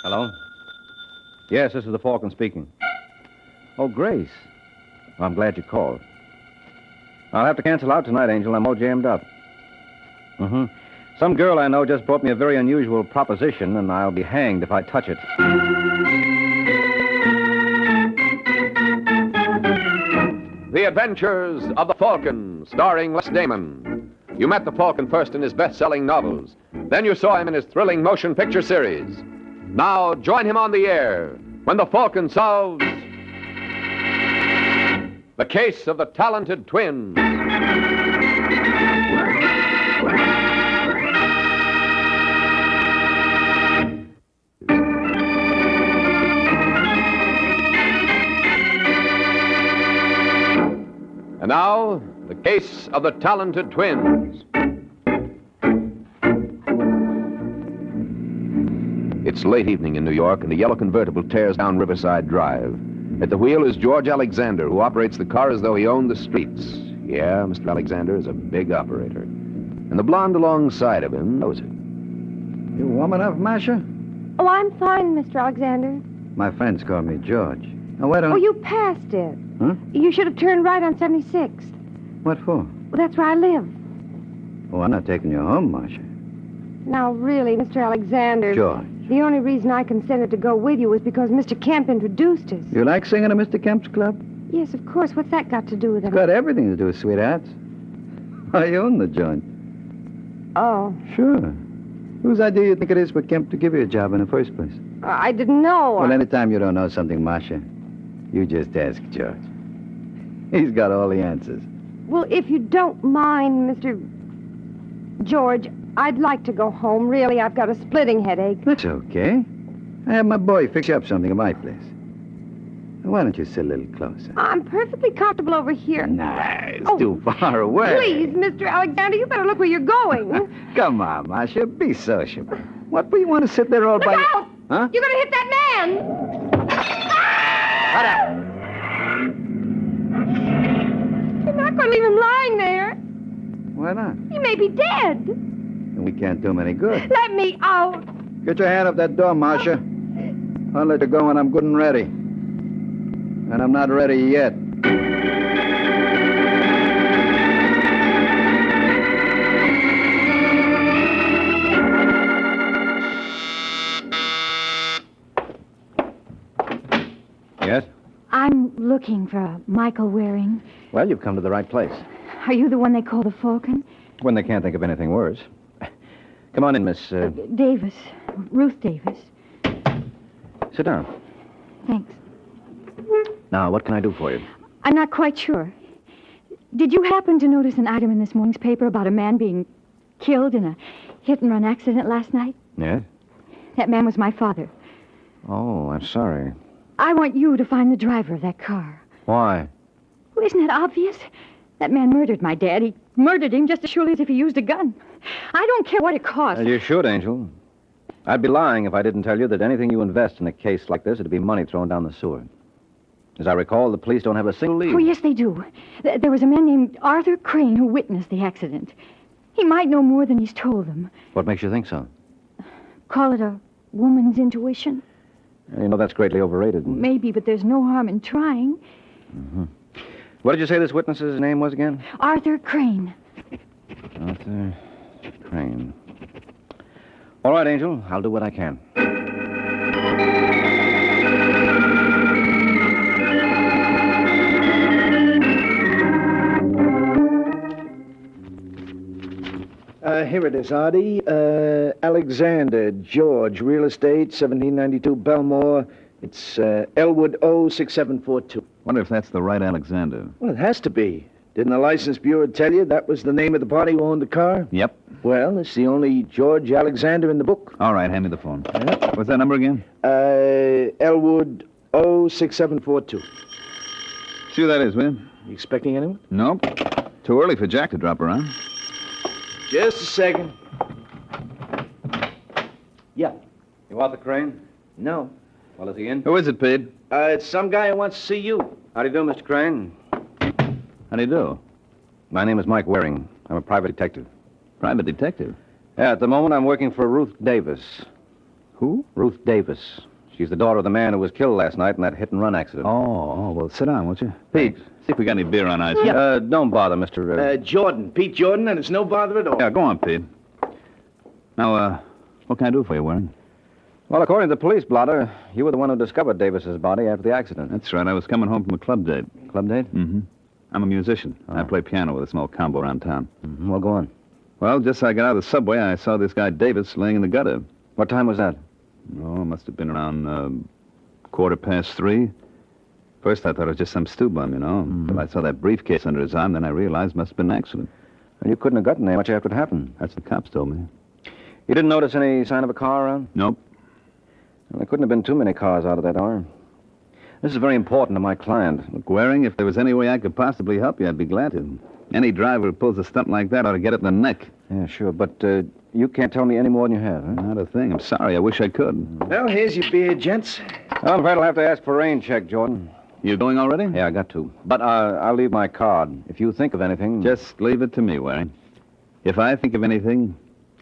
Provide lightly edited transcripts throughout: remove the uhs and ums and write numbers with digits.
Hello? Yes, this is the Falcon speaking. Oh, Grace. Well, I'm glad you called. I'll have to cancel out tonight, Angel. I'm all jammed up. Some girl I know just brought me a very unusual proposition, and I'll be hanged if I touch it. The Adventures of the Falcon, starring Les Damon. You met the Falcon first in his best-selling novels. Then you saw him in his thrilling motion picture series. Now join him on the air when the Falcon solves the case of the talented twins. And now, the case of the talented twins. It's late evening in New York, and the yellow convertible tears down Riverside Drive. At the wheel is George Alexander, who operates the car as though he owned the streets. Yeah, Mr. Alexander is a big operator. And the blonde alongside of him knows it. You warm enough, Masha? Oh, I'm fine, Mr. Alexander. My friends call me George. Now, why don't... Oh, you passed it. Huh? You should have turned right on 76th. What for? Well, that's where I live. Oh, I'm not taking you home, Masha. Now, really, Mr. Alexander... George. The only reason I consented to go with you was because Mr. Kemp introduced us. You like singing at Mr. Kemp's club? Yes, of course. What's that got to do with it? It's got everything to do with sweethearts. I own the joint. Oh. Sure. Whose idea do you think it is for Kemp to give you a job in the first place? I didn't know. Well, anytime you don't know something, Masha, you just ask George. He's got all the answers. Well, if you don't mind, Mr. George, I'd like to go home. Really, I've got a splitting headache. That's okay. I have my boy fix you up something at my place. Why don't you sit a little closer? I'm perfectly comfortable over here. Nah, it's too far away. Please, Mr. Alexander, you better look where you're going. Come on, Masha, be sociable. What do you want to sit there all Look by... out! Huh? You're going to hit that man! Shut up! You're not going to leave him lying there. Why not? He may be dead. And we can't do him any good. Let me out. Get your hand off that door, Masha. I'll let you go when I'm good and ready. And I'm not ready yet. Yes? I'm looking for Michael Waring. Well, you've come to the right place. Are you the one they call the Falcon? When they can't think of anything worse. Come on in, Miss... Davis. Ruth Davis. Sit down. Thanks. Now, what can I do for you? I'm not quite sure. Did you happen to notice an item in this morning's paper about a man being killed in a hit-and-run accident last night? Yes? That man was my father. Oh, I'm sorry. I want you to find the driver of that car. Why? Well, isn't that obvious? That man murdered my dad. He murdered him just as surely as if he used a gun. I don't care what it costs. Well, you should, Angel. I'd be lying if I didn't tell you that anything you invest in a case like this would be money thrown down the sewer. As I recall, the police don't have a single lead. Oh, yes, they do. There was a man named Arthur Crane who witnessed the accident. He might know more than he's told them. What makes you think so? Call it a woman's intuition? You know, that's greatly overrated. Maybe, but there's no harm in trying. Mm-hmm. What did you say this witness's name was again? Arthur Crane. Arthur Crane. All right, Angel. I'll do what I can. Here it is, Artie. Alexander George, real estate, 1792 Belmore. It's Elwood O6742. Wonder if that's the right Alexander. Well, it has to be. Didn't the license bureau tell you that was the name of the party who owned the car? Yep. Well, it's the only George Alexander in the book. All right, hand me the phone. Yeah. What's that number again? Elwood O6742. See who that is, will you? You expecting anyone? Nope. Too early for Jack to drop around. Just a second. Yeah. You want the Crane? No. Well, is he in? Who is it, Pete? It's some guy who wants to see you. How do you do, Mr. Crane? How do you do? My name is Mike Waring. I'm a private detective. Private detective. Yeah, at the moment I'm working for Ruth Davis. Who? Ruth Davis. She's the daughter of the man who was killed last night in that hit-and-run accident. Oh, well, sit down, won't you? Pete, see if we got any beer on ice. Don't bother, Mr. Jordan. Pete Jordan, and it's no bother at all. Yeah, go on, Pete. Now, what can I do for you, Waring? Well, according to the police blotter, you were the one who discovered Davis's body after the accident. That's right. I was coming home from a club date. Club date? Mm-hmm. I'm a musician. I play piano with a small combo around town. Mm-hmm. Well, go on. Well, just as I got out of the subway, I saw this guy Davis laying in the gutter. What time was that? Oh, it must have been around 3:15. First, I thought it was just some stew bum, you know. But I saw that briefcase under his arm, then I realized it must have been an accident. Well, you couldn't have gotten there much after it happened. That's what the cops told me. You didn't notice any sign of a car around? Nope. Well, there couldn't have been too many cars out of that hour. This is very important to my client. Look, Waring, if there was any way I could possibly help you, I'd be glad to. Any driver who pulls a stunt like that ought to get it in the neck. Yeah, sure, but you can't tell me any more than you have, huh? Not a thing. I'm sorry. I wish I could. Well, here's your beer, gents. I'm afraid I'll have to ask for a rain check, Jordan. You going already? Yeah, I got to. But I'll leave my card. If you think of anything... Just leave it to me, Waring. If I think of anything,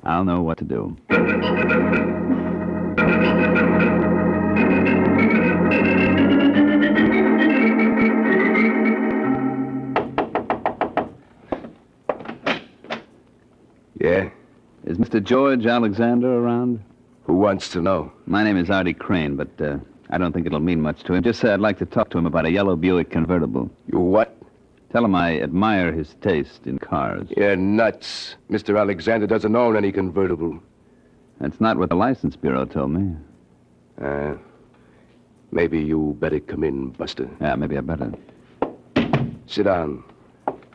I'll know what to do. Yeah? Is Mr. George Alexander around? Who wants to know? My name is Artie Crane, but I don't think it'll mean much to him. Just say I'd like to talk to him about a yellow Buick convertible. You what? Tell him I admire his taste in cars. You're nuts. Mr. Alexander doesn't own any convertible. That's not what the license bureau told me. Maybe you better come in, Buster. Yeah, maybe I better. Sit down.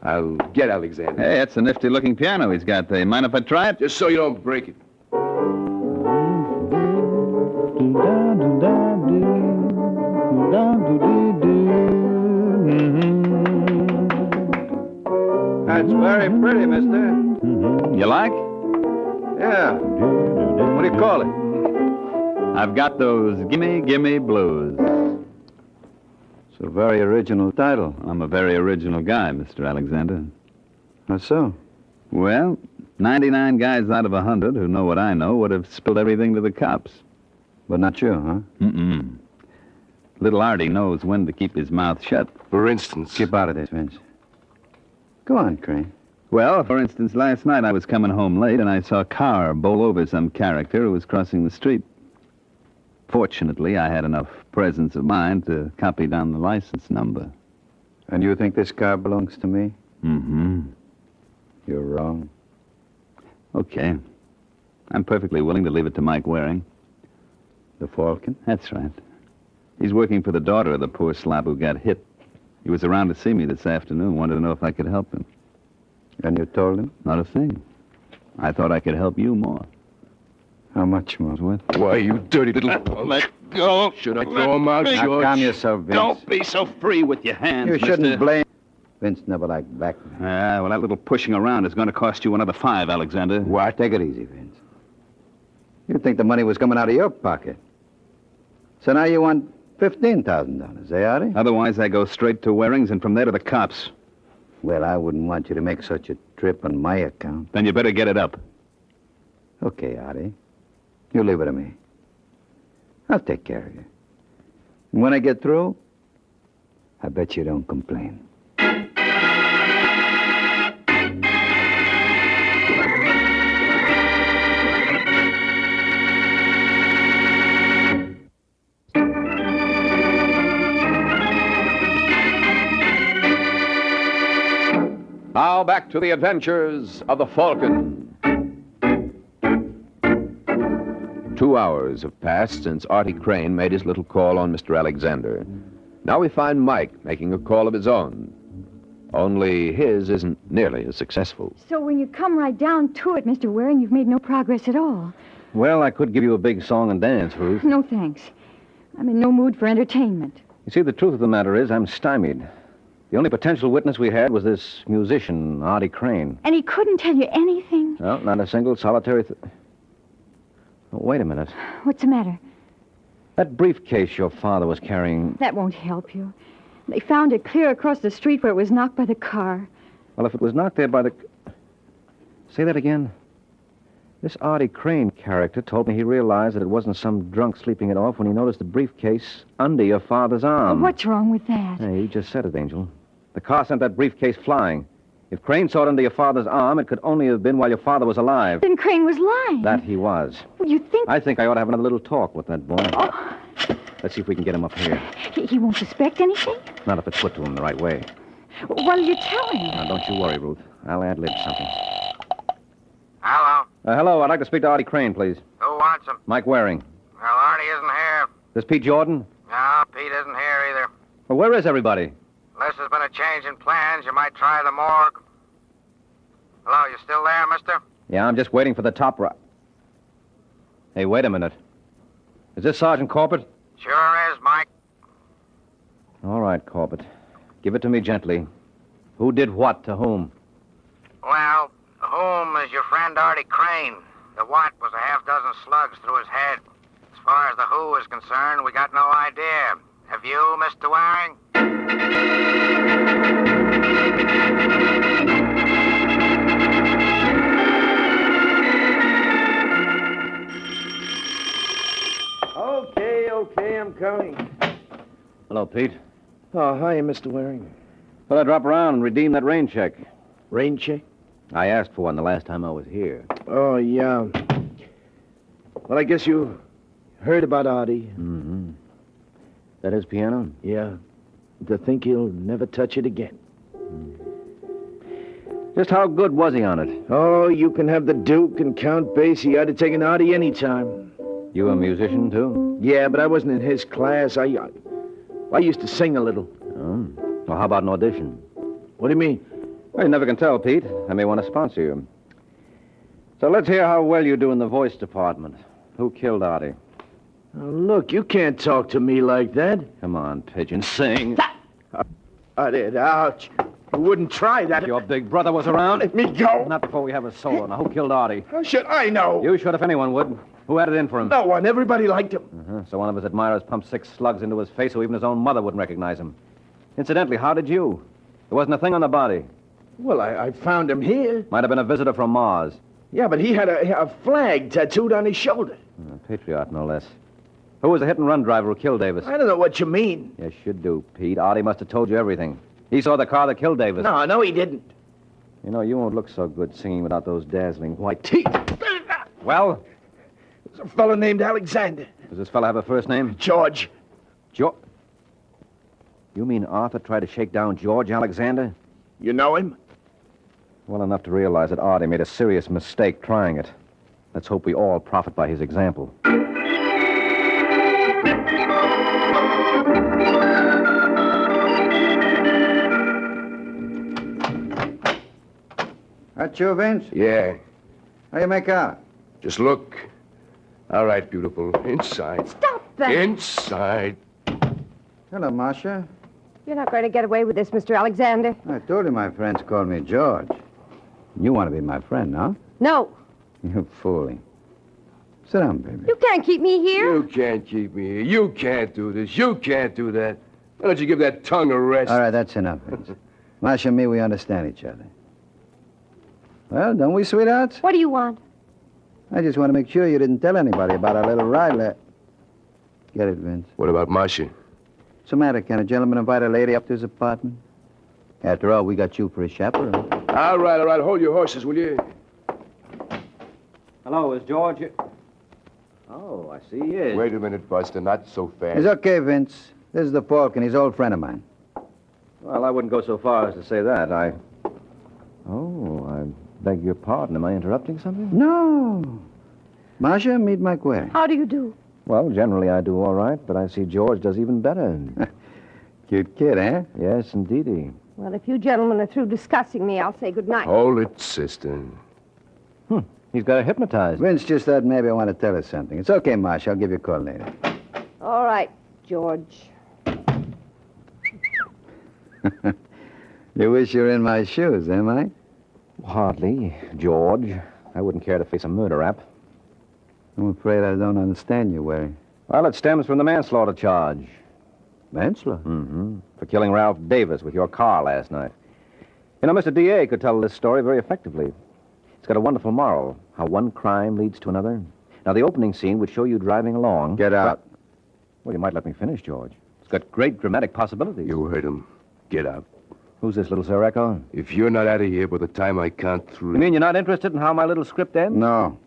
I'll get Alexander. Hey, that's a nifty-looking piano he's got there. Mind if I try it? Just so you don't break it. That's very pretty, mister. You like? Yeah. What do you call it? I've got those gimme, gimme blues. It's a very original title. I'm a very original guy, Mr. Alexander. How so? Well, 99 guys out of 100 who know what I know would have spilled everything to the cops. But not you, huh? Mm-mm. Little Artie knows when to keep his mouth shut. For instance. Keep out of this, Vince. Go on, Crane. Well, for instance, last night I was coming home late and I saw a car bowl over some character who was crossing the street. Fortunately, I had enough presence of mind to copy down the license number. And you think this car belongs to me? Mm-hmm. You're wrong. Okay. I'm perfectly willing to leave it to Mike Waring. The Falcon? That's right. He's working for the daughter of the poor slob who got hit. He was around to see me this afternoon, wanted to know if I could help him. And you told him? Not a thing. I thought I could help you more. How much more? What? Why, you dirty little... Let go. Should I throw him out, Now, George? calm yourself, Vince. Don't be so free with your hands, You shouldn't mister. blame... Vince never liked blackmail. Well, that little pushing around is going to cost you another $5, Alexander. What? Take it easy, Vince. You think the money was coming out of your pocket. So now you want $15,000, eh, Artie? Otherwise, I go straight to Waring's and from there to the cops. Well, I wouldn't want you to make such a trip on my account. Then you better get it up. Okay, Artie. You leave it to me. I'll take care of you. And when I get through, I bet you don't complain. Now back to the adventures of the Falcon. 2 hours have passed since Artie Crane made his little call on Mr. Alexander. Now we find Mike making a call of his own. Only his isn't nearly as successful. So when you come right down to it, Mr. Waring, you've made no progress at all. Well, I could give you a big song and dance, Ruth. No thanks. I'm in no mood for entertainment. You see, the truth of the matter is I'm stymied. The only potential witness we had was this musician, Artie Crane. And he couldn't tell you anything? No, not a single solitary... Oh, wait a minute. What's the matter? That briefcase your father was carrying... That won't help you. They found it clear across the street where it was knocked by the car. Well, if it was knocked there by the... Say that again. This Artie Crane character told me he realized that it wasn't some drunk sleeping it off when he noticed the briefcase under your father's arm. What's wrong with that? Hey, you just said it, Angel. The car sent that briefcase flying. If Crane saw it under your father's arm, it could only have been while your father was alive. Then Crane was lying. That he was. You think... I think I ought to have another little talk with that boy. Oh, Let's see if we can get him up here. he won't suspect anything? Not if it's put to him the right way. What'll you tell him? Now, don't you worry, Ruth. I'll ad-lib something. Hello. Hello, I'd like to speak to Artie Crane, please. Who wants him? Mike Waring. Well, Artie isn't here. This Pete Jordan? No, Pete isn't here either. Well, where is everybody? Unless there's been a change in plans, you might try the morgue. Hello, you still there, mister? Yeah, I'm just waiting for the top right. Hey, wait a minute. Is this Sergeant Corbett? Sure is, Mike. All right, Corbett. Give it to me gently. Who did what to whom? Well, whom is your friend Artie Crane. The what was a half-dozen slugs through his head. As far as the who is concerned, we got no idea. Have you, Mr. Waring? Okay, I'm coming. Hello, Pete. Oh, hi, Mr. Waring. Thought I'd drop around and redeem that rain check. Rain check? I asked for one the last time I was here. Oh, yeah. Well, I guess you heard about Artie. Mm-hmm. That his piano? Yeah. To think he'll never touch it again. Just how good was he on it? Oh, you can have the Duke and Count Basie. I'd have taken Artie any time. You a musician, too? Yeah, but I wasn't in his class. I used to sing a little. Oh. Well, how about an audition? What do you mean? Well, you never can tell, Pete. I may want to sponsor you. So let's hear how well you do in the voice department. Who killed Artie? Oh, look, you can't talk to me like that. Come on, Pigeon, sing. I did. Ouch. You wouldn't try that. If your big brother was around. Let me go. Not before we have a solo. Now, who killed Artie? How should I know? You should if anyone would. Who had it in for him? No one. Everybody liked him. Uh-huh. So one of his admirers pumped 6 slugs into his face so even his own mother wouldn't recognize him. Incidentally, how did you? There wasn't a thing on the body. Well, I found him here. Might have been a visitor from Mars. Yeah, but he had a flag tattooed on his shoulder. A patriot, no less. Who was the hit-and-run driver who killed Davis? I don't know what you mean. Yes, you do, Pete. Artie must have told you everything. He saw the car that killed Davis. No, he didn't. You know, you won't look so good singing without those dazzling white Teeth. Well? There's a fellow named Alexander. Does this fella have a first name? George. George? You mean Arthur tried to shake down George Alexander? You know him? Well enough to realize that Artie made a serious mistake trying it. Let's hope we all profit by his example. That you, Vince? Yeah. How you make out? Just look. All right, beautiful. Inside. Stop that. Inside. Hello, Marcia. You're not going to get away with this, Mr. Alexander. I told you my friends called me George. You want to be my friend, no? No. You're fooling. Sit down, baby. You can't keep me here. You can't keep me here. You can't do this. You can't do that. Why don't you give that tongue a rest? All right, that's enough, Vince. Marcia and me, we understand each other. Well, don't we, sweethearts? What do you want? I just want to make sure you didn't tell anybody about our little ride. Get it, Vince? What about Marcia? What's the matter? Can a gentleman invite a lady up to his apartment? After all, we got you for a chaperone. All right. Hold your horses, will you? Hello, is George here? Oh, I see he is. Wait a minute, Buster. Not so fast. It's okay, Vince. This is the Falcon. He's an old friend of mine. Well, I wouldn't go so far as to say that. Oh, I beg your pardon. Am I interrupting something? No. Marcia, meet Mike Waring. How do you do? Well, generally I do all right, but I see George does even better. Cute kid, eh? Yes, indeedy. Well, if you gentlemen are through discussing me, I'll say good night. Hold it, sister. He's got her hypnotized. Vince just thought maybe I want to tell her something. It's okay, Marcia. I'll give you a call later. All right, George. You wish you were in my shoes, eh, Mike? Hardly, George. I wouldn't care to face a murder rap. I'm afraid I don't understand you, Waring. Well, it stems from the manslaughter charge. Manslaughter? Mm-hmm. For killing Ralph Davis with your car last night. You know, Mr. D.A. could tell this story very effectively. It's got a wonderful moral, how one crime leads to another. Now, the opening scene would show you driving along. Get out. Well, you might let me finish, George. It's got great dramatic possibilities. You heard him. Get out. Who's this little Sir Echo? If you're not out of here by the time I count three... You mean you're not interested in how my little script ends? No.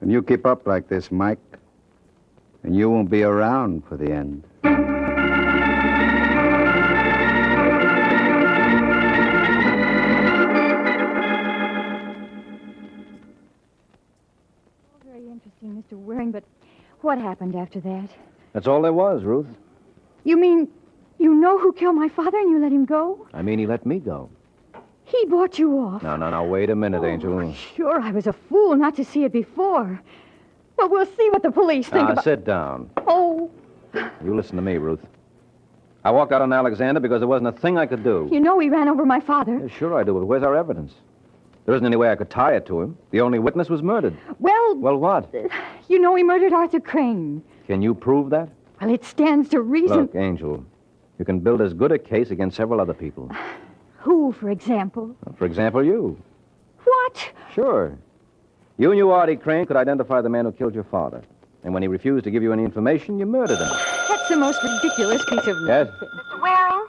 And you keep up like this, Mike, and you won't be around for the end. Very interesting, Mr. Waring, but what happened after that? That's all there was, Ruth. You mean you know who killed my father and you let him go? I mean, he let me go. He bought you off. No, wait a minute, Angel. Sure, I was a fool not to see it before. But we'll see what the police think about... Sit down. Oh, You listen to me, Ruth. I walked out on Alexander because there wasn't a thing I could do. you know he ran over my father. Yeah, sure I do, but where's our evidence? There isn't any way I could tie it to him. The only witness was murdered. Well, Well, what? you know he murdered Arthur Crane. Can you prove that? Well, it stands to reason... Look, Angel, you can build as good a case against several other people. Who, for example? For example, you. What? Sure. You knew Artie Crane could identify the man who killed your father. And when he refused to give you any information, you murdered him. That's the most ridiculous piece of... Yes? Mr. Waring,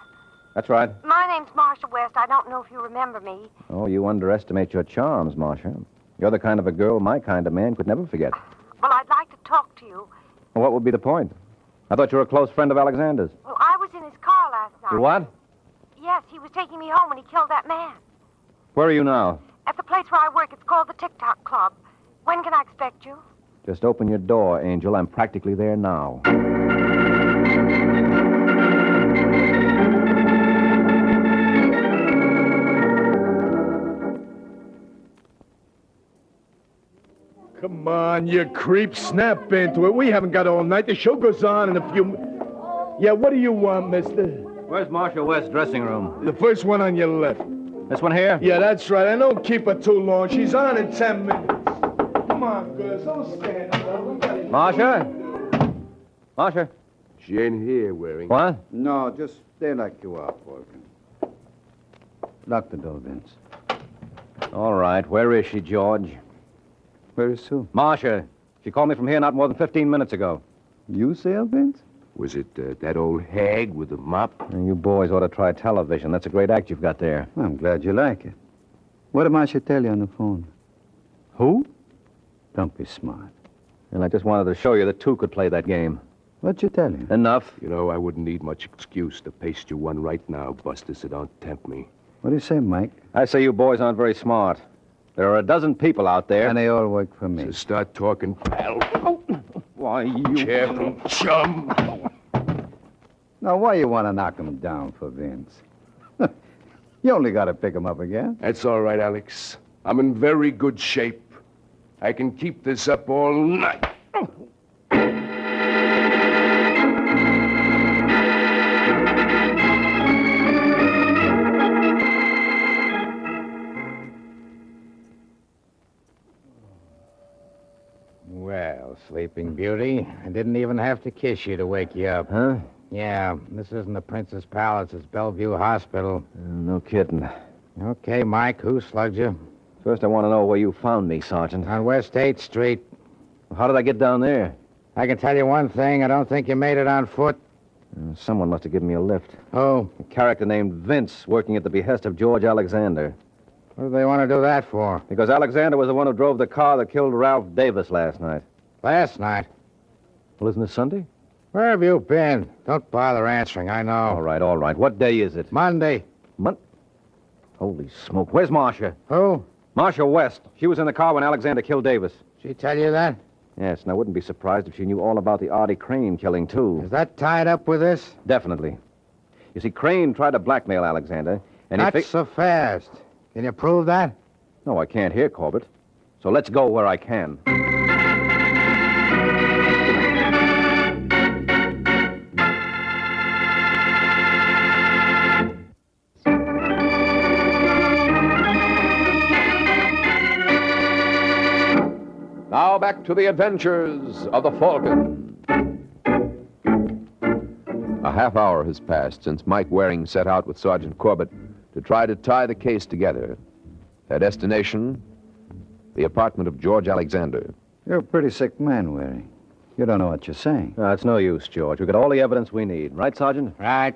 That's right. my name's Marcia West. I don't know if you remember me. Oh, you underestimate your charms, Marcia. You're the kind of a girl my kind of man could never forget. Well, I'd like to talk to you. Well, what would be the point? I thought you were a close friend of Alexander's. Well, I was in his car last night. You what? Yes, he was taking me home when he killed that man. Where are you now? At the place where I work, it's called the TikTok Club. When can I expect you? Just open your door, Angel. I'm practically there now. Come on, you creep. Snap into it. We haven't got all night. The show goes on in a few... Yeah, what do you want, mister? Where's Marcia West's dressing room? The first one on your left. This one here? Yeah, that's right. I don't keep her too long. She's on in 10 minutes. Come on, girls. Don't stand up. Marcia? Marcia? She ain't here, Waring. What? No, just stay like you are, Falcon. Lock the door, Vince. All right. Where is she, George? Where is Sue? Marcia. She called me from here not more than 15 minutes ago. You say, Vince? Was it that old hag with the mop? You boys ought to try television. That's a great act you've got there. I'm glad you like it. What did Marcia tell you on the phone? Who? Don't be smart. And I just wanted to show you that two could play that game. What'd you tell you? Enough. You know, I wouldn't need much excuse to paste you one right now, Buster, so don't tempt me. What do you say, Mike? I say you boys aren't very smart. There are a dozen people out there. And they all work for me. So start talking, pal. Why, you... Careful, chum. Now, why you want to knock him down for Vince? You only got to pick him up again. That's all right, Alex. I'm in very good shape. I can keep this up all night. Well, Sleeping Beauty, I didn't even have to kiss you to wake you up. Huh? Yeah, this isn't the Princess Palace. It's Bellevue Hospital. No kidding. Okay, Mike, who slugged you? First, I want to know where you found me, Sergeant. On West 8th Street. How did I get down there? I can tell you one thing. I don't think you made it on foot. Someone must have given me a lift. Oh, A character named Vince, working at the behest of George Alexander. what do they want to do that for? Because Alexander was the one who drove the car that killed Ralph Davis last night. Last night. Well, isn't this Sunday? Where have you been? Don't bother answering. I know. All right. What day is it? Monday. Holy smoke. Where's Marcia? Who? Marcia West. She was in the car when Alexander killed Davis. She tell you that? Yes, and I wouldn't be surprised if she knew all about the Artie Crane killing, too. Is that tied up with this? Definitely. You see, Crane tried to blackmail Alexander, and Not he... so fast. Can you prove that? No, I can't hear Corbett. So let's go where I can. Now back to the adventures of the Falcon. A half hour has passed since Mike Waring set out with Sergeant Corbett to try to tie the case together. Their destination, the apartment of George Alexander. You're a pretty sick man, Waring. You don't know what you're saying. It's no use, George. We've got all the evidence we need. Right, Sergeant? Right.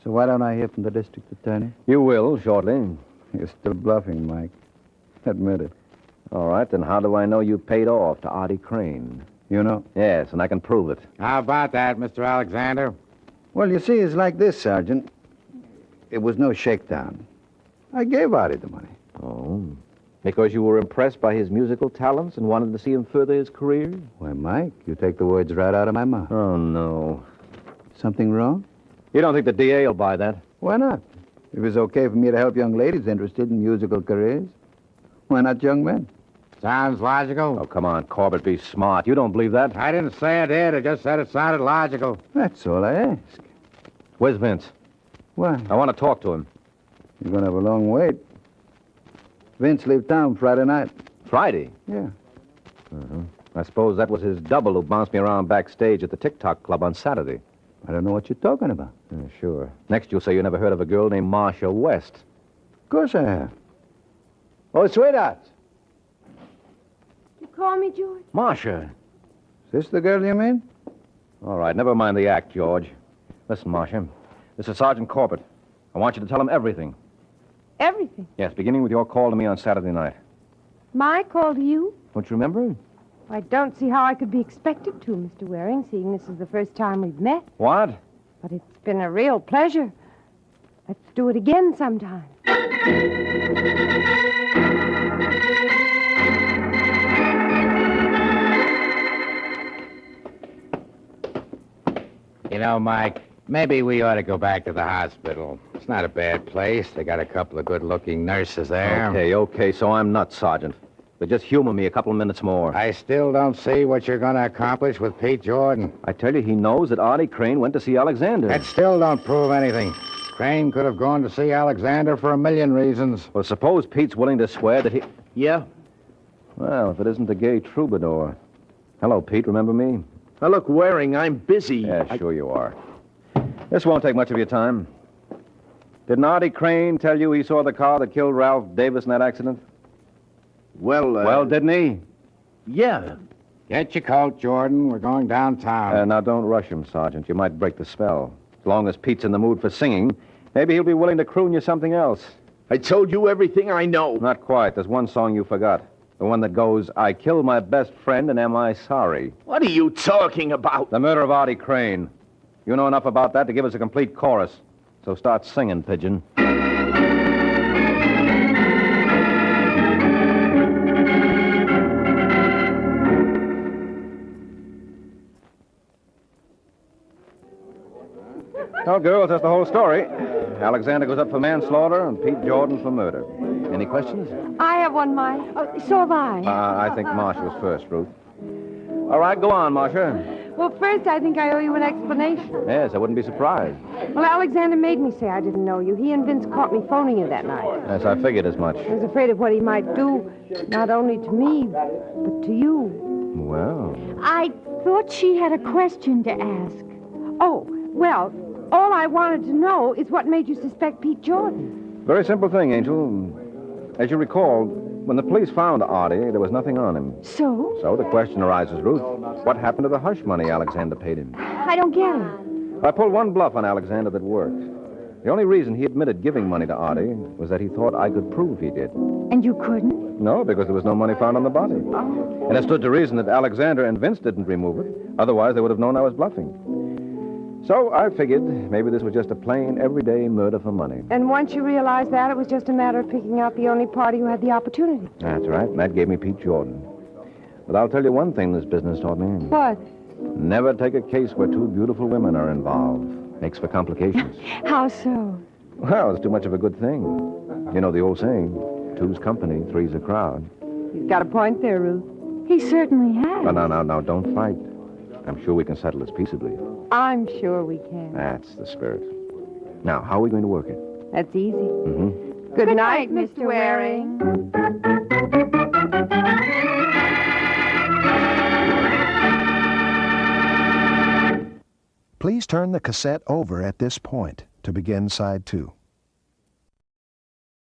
So why don't I hear from the district attorney? You will, shortly. You're still bluffing, Mike. Admit it. All right, then how do I know you paid off to Artie Crane? You know? Yes, and I can prove it. How about that, Mr. Alexander? Well, you see, it's like this, Sergeant. It was no shakedown. I gave Artie the money. Oh, because you were impressed by his musical talents and wanted to see him further his career? Why, Mike, you take the words right out of my mouth. Oh, no. Something wrong? You don't think the DA will buy that? Why not? If it's okay for me to help young ladies interested in musical careers, why not young men? Sounds logical. Oh, come on, Corbett, be smart. You don't believe that? I didn't say I did. I just said it sounded logical. That's all I ask. Where's Vince? Why? I want to talk to him. You're going to have a long wait. Vince leave town Friday night. Friday? Yeah. I suppose that was his double who bounced me around backstage at the TikTok Club on Saturday. I don't know what you're talking about. Sure. Next, you'll say you never heard of a girl named Marcia West. Of course I have. Oh, sweetheart. You call me, George? Marcia. Is this the girl you mean? All right, never mind the act, George. Listen, Marcia. This is Sergeant Corbett. I want you to tell him everything. Everything. Yes, beginning with your call to me on Saturday night. My call to you? Don't you remember? I don't see how I could be expected to, Mr. Waring, seeing this is the first time we've met. What? But it's been a real pleasure. Let's do it again sometime. You know, Mike, maybe we ought to go back to the hospital. It's not a bad place. They got a couple of good-looking nurses there. Okay, so I'm nuts, Sergeant. But just humor me a couple of minutes more. I still don't see what you're going to accomplish with Pete Jordan. I tell you, he knows that Artie Crane went to see Alexander. That still don't prove anything. Crane could have gone to see Alexander for a million reasons. Well, suppose Pete's willing to swear that he... Yeah? Well, if it isn't the gay troubadour. Hello, Pete, remember me? Now, look, Waring, I'm busy. Yeah, sure you are. This won't take much of your time. Didn't Artie Crane tell you he saw the car that killed Ralph Davis in that accident? Well, Didn't he? yeah. Get your coat, Jordan. We're going downtown. Now, don't rush him, Sergeant. You might break the spell. As long as Pete's in the mood for singing, maybe he'll be willing to croon you something else. I told you everything I know. Not quite. There's one song you forgot. The one that goes, I killed my best friend and am I sorry? What are you talking about? The murder of Artie Crane. You know enough about that to give us a complete chorus. So start singing, Pigeon. Well, girls, that's the whole story. Alexander goes up for manslaughter and Pete Jordan for murder. Any questions? I have one, Mike. Oh, so have I. I think Marcia was first, Ruth. All right, go on, Marcia. Well, first, I think I owe you an explanation. Yes, I wouldn't be surprised. Well, Alexander made me say I didn't know you. He and Vince caught me phoning you that night. Yes, I figured as much. I was afraid of what he might do, not only to me, but to you. Well, I thought she had a question to ask. Oh, well, all I wanted to know is what made you suspect Pete Jordan. very simple thing, Angel. As you recall, when the police found Artie, there was nothing on him. So? So the question arises, Ruth, what happened to the hush money Alexander paid him? I don't get it. I pulled one bluff on Alexander that worked. The only reason he admitted giving money to Artie was that he thought I could prove he did. And you couldn't? No, because there was no money found on the body. And it stood to reason that Alexander and Vince didn't remove it. Otherwise, they would have known I was bluffing. So I figured maybe this was just a plain, everyday murder for money. And once you realized that, it was just a matter of picking out the only party who had the opportunity. That's right, and that gave me Pete Jordan. But I'll tell you one thing this business taught me. What? Never take a case where two beautiful women are involved. Makes for complications. How so? Well, it's too much of a good thing. You know the old saying, two's company, three's a crowd. He's got a point there, Ruth. He certainly has. No, don't fight. I'm sure we can settle this peaceably. I'm sure we can. That's the spirit. Now, how are we going to work it? That's easy. Mm-hmm. Good night, Mr. Waring. Please turn the cassette over at this point to begin side 2.